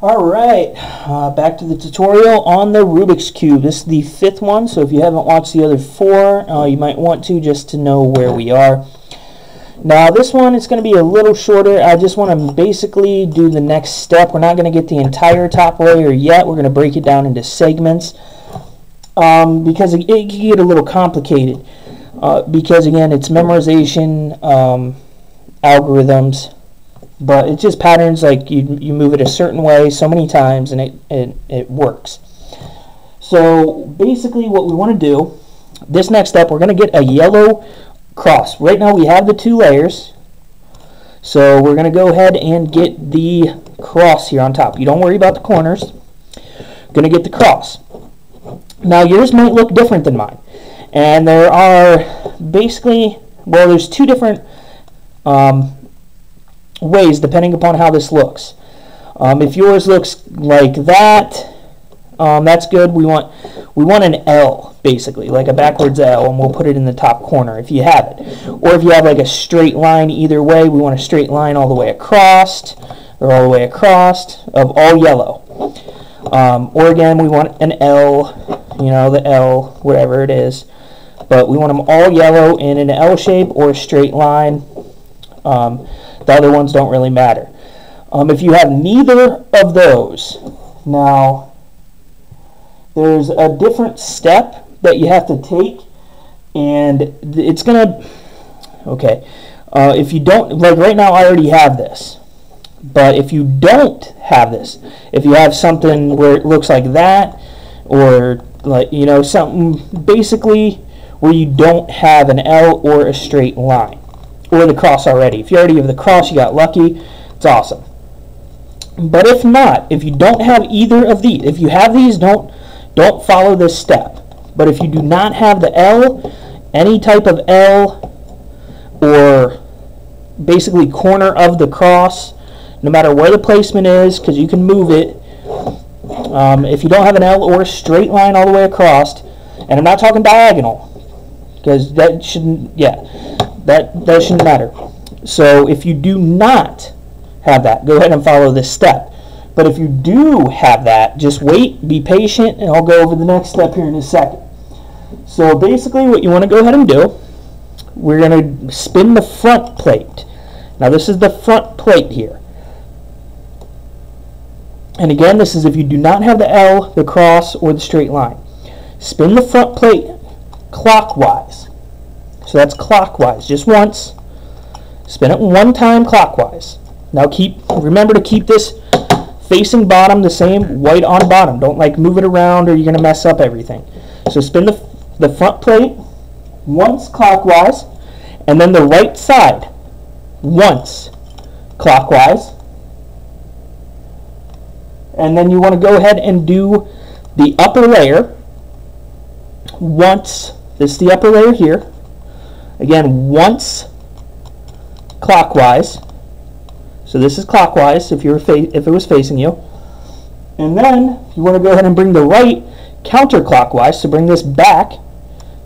Alright, back to the tutorial on the Rubik's Cube. This is the 5th one, so if you haven't watched the other 4, you might want to just to know where we are. Now this one is going to be a little shorter. I just want to basically do the next step. We're not going to get the entire top layer yet. We're going to break it down into segments because it can get a little complicated because again it's memorization, algorithms. But it's just patterns, like you move it a certain way so many times and it works. So basically what we want to do, this next step, we're going to get a yellow cross. Right now we have the 2 layers. So we're going to go ahead and get the cross here on top. You don't worry about the corners. Going to get the cross. Now yours might look different than mine. And there are basically, well, there's 2 different ways depending upon how this looks. If yours looks like that, that's good. We want an L, basically, like a backwards L, and we'll put it in the top corner if you have it. Or if you have like a straight line either way, we want a straight line all the way across, or all the way across of all yellow. Or again, we want an L, you know, the L, whatever it is. But we want them all yellow in an L shape or a straight line. The other ones don't really matter. If you have neither of those, now there's a different step that you have to take, and it's gonna, okay, if you don't, like right now I already have this, but if you don't have this, if you have something where it looks like that, or like, you know, something basically where you don't have an L or a straight line, or the cross already. If you already have the cross, you got lucky. It's awesome. But if not, if you don't have either of these, if you have these, don't follow this step. But if you do not have the L, any type of L, or basically corner of the cross, no matter where the placement is, because you can move it, if you don't have an L or a straight line all the way across, and I'm not talking diagonal, because that shouldn't, that shouldn't matter. So if you do not have that, go ahead and follow this step. But if you do have that, just wait, be patient, and I'll go over the next step here in a second. So basically what you want to go ahead and do, we're going to spin the front plate. Now this is the front plate here. And again, this is if you do not have the L, the cross, or the straight line. Spin the front plate clockwise. So that's clockwise, just once. Spin it 1 time clockwise. Now remember to keep this facing bottom the same, white on bottom. Don't like move it around or you're going to mess up everything. So spin the front plate once clockwise, and then the right side once clockwise. And then you want to go ahead and do the upper layer once. This is the upper layer here. Again, once clockwise. So this is clockwise if it was facing you. And then you want to go ahead and bring the right counterclockwise. So bring this back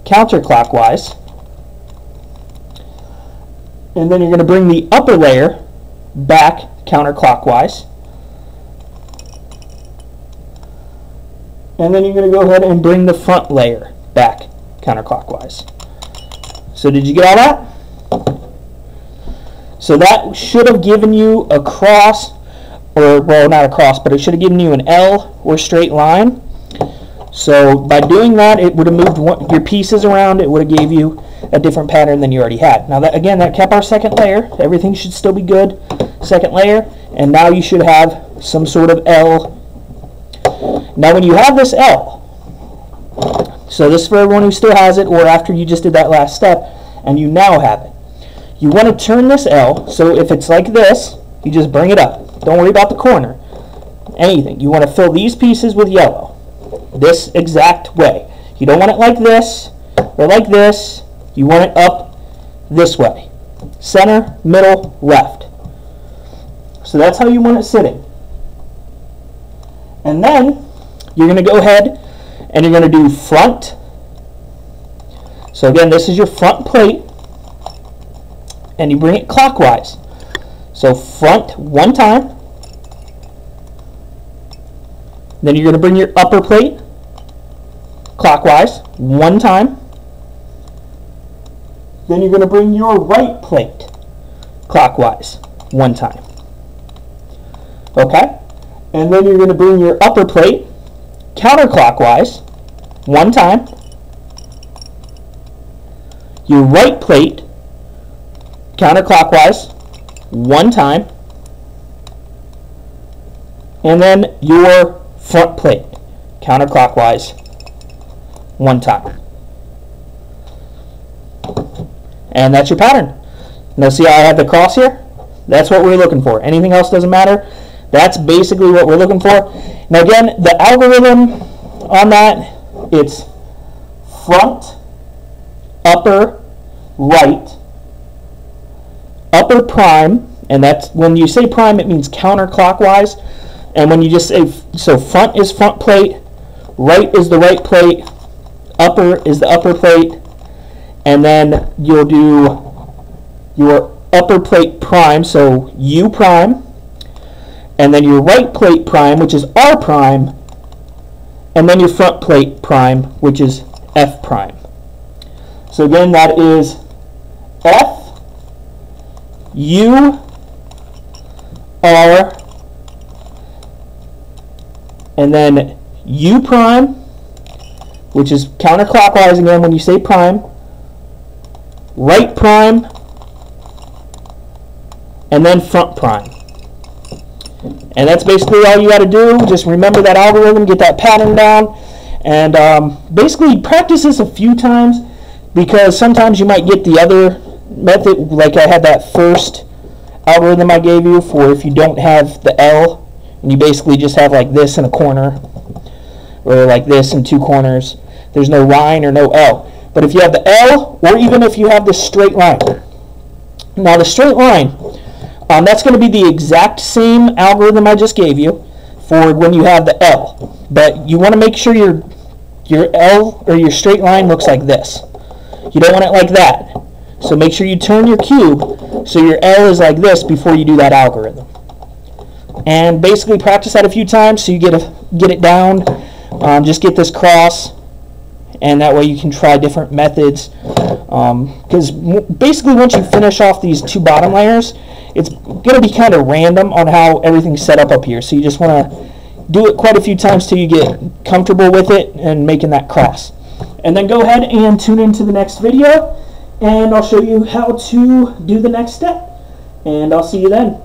counterclockwise. And then you're going to bring the upper layer back counterclockwise. And then you're going to go ahead and bring the front layer back counterclockwise. So did you get all that? So that should have given you a cross, or well, not a cross, but it should have given you an L or straight line. So by doing that, it would have moved your pieces around. It would have gave you a different pattern than you already had. Now that, again, that kept our second layer. Everything should still be good. Second layer, and now you should have some sort of L. Now when you have this L, so this is for everyone who still has it, or after you just did that last step and you now have it. You want to turn this L, so if it's like this, you just bring it up. Don't worry about the corner, anything. You want to fill these pieces with yellow, this exact way. You don't want it like this or like this. You want it up this way. Center, middle, left. So that's how you want it sitting. And then you're going to go ahead and you're going to do front. So again, this is your front plate, and you bring it clockwise. So front 1 time, Then you're going to bring your upper plate clockwise one time. Then you're going to bring your right plate clockwise one time. Okay? And then you're going to bring your upper plate counterclockwise one time. Your right plate counterclockwise one time. And then your front plate counterclockwise one time. And that's your pattern. Now see how I have the cross here? That's what we're looking for. Anything else doesn't matter. That's basically what we're looking for. Now again, the algorithm on that, it's front, upper, right, upper prime, and that's when you say prime, it means counterclockwise. And when you just say, so front is front plate, right is the right plate, upper is the upper plate, and then you'll do your upper plate prime, so U prime, and then your right plate prime, which is R prime, and then your front plate prime, which is F prime. So again, that is F, U, R, and then U prime, which is counterclockwise again when you say prime, right prime, and then front prime. And that's basically all you got to do. Just remember that algorithm, get that pattern down, and basically practice this a few times, because sometimes you might get the other method, like I had that first algorithm I gave you for if you don't have the L, and you basically just have like this in a corner, or like this in two corners. There's no line or no L. But if you have the L, or even if you have this straight line. Now the straight line, that's going to be the exact same algorithm I just gave you for when you have the L. But you want to make sure your L or your straight line looks like this. You don't want it like that. So make sure you turn your cube so your L is like this before you do that algorithm. And basically practice that a few times so you get it down. Just get this cross, and that way you can try different methods. Because basically once you finish off these two bottom layers, it's going to be kind of random on how everything's set up here. So you just want to do it quite a few times till you get comfortable with it and making that cross. And then go ahead and tune into the next video, and I'll show you how to do the next step. And I'll see you then.